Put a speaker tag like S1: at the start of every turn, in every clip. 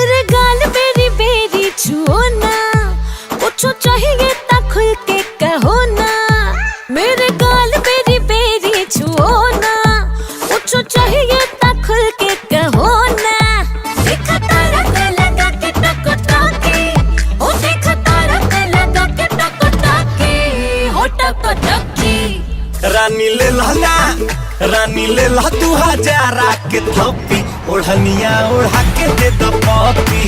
S1: मेरे गाल बेरी बेरी छुओ ना, कुछ चाहिए ता खुल के कहो ना। मेरे गाल बेरी बेरी छुओ ना, कुछ चाहिए ता खुल के कहो ना। देखा तारा को लगा के टको टकी, ओ देखा तारा को लगा के टको टकी, हो टको टकी।
S2: रानी ले लहना, रानी ले लह 2000 के थप्पी, ओढ़निया ओढ़ा के दे द पप्पी।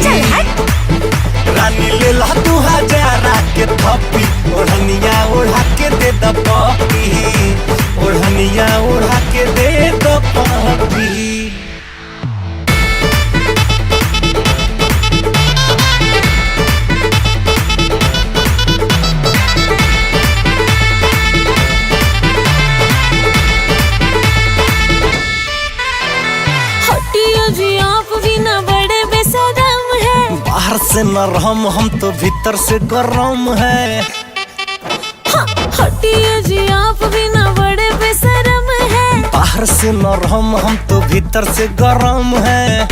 S2: रानी ले लह 2000 के थप्पी, ओढ़निया ओढ़ा के दे द पप्पी, ओढ़निया ओढ़ा के दे द पप्पी। बाहर से नरम हम तो भीतर से गरम है।
S1: हटिए जी आप भी ना बड़े बेशरम है।
S2: बाहर से नरम हम तो भीतर से गरम है।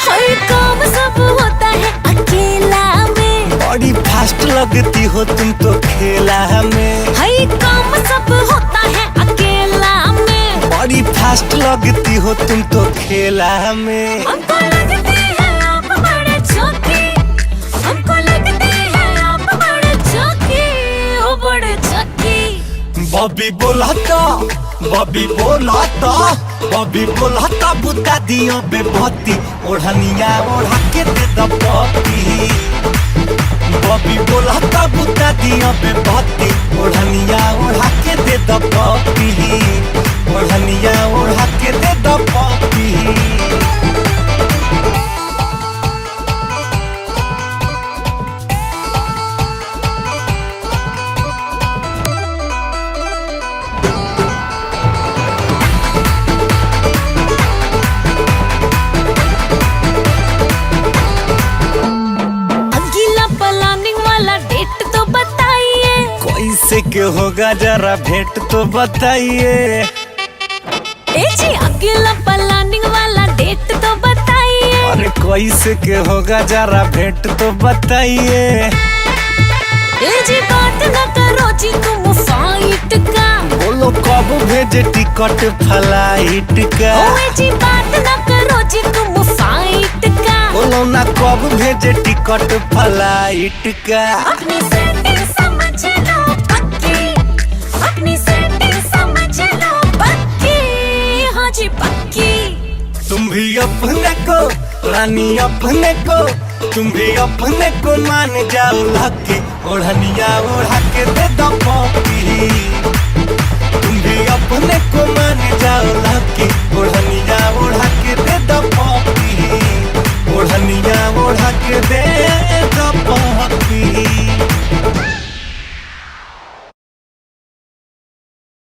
S1: हर काम सब होता है अकेला में,
S2: बड़ी फास्ट लगती हो तुम तो खेला में।
S1: हर काम सब होता है अकेला में,
S2: बड़ी फास्ट लगती हो तुम तो खेला में।
S1: हमको लगते हैं आप बड़े चौकी, हमको लगते हैं आप बड़े चौकी, ओ बड़े चौकी।
S2: बॉबी बोलाता, बॉबी बोलाता, बॉबी बोलाता बुता दियो बेबती, ओढ़निया ओढ़ा के दे द पप्पी। बॉबी बोलाता बुता दियो बेबती, ओढ़निया ओढ़ा के दे द पप्पी, ओढ़निया ओढ़ा के दे द पप्पी। कैसे के होगा जरा भेंट तो बताइए।
S1: ए जी अकेला प्लानिंग वाला डेट तो बताइए।
S2: अरे कैसे के होगा जरा भेंट तो बताइए।
S1: ए जी बात न करो जी तुम फाइट का,
S2: बोलो कब भेजे टिकट फ्लाइट का।
S1: ओ ए जी बात न करो जी तुम फाइट का,
S2: बोलो ना कब भेजे टिकट फ्लाइट का।
S1: अपनी सेटिंग समझ लो पक्की, अपनी सेटिंग समझ लो पक्की, हाँ जी पक्की।
S2: तुम भी अपने को रानी अपने को, तुम भी अपने को मान जाओ लकी, ओढ़निया ओढ़ा के दे दो पप्पी। तुम भी अपने को मान जाओ लकी, ओढ़निया ओढ़ा के दे दो पप्पी, ओढ़निया ओढ़ा के दे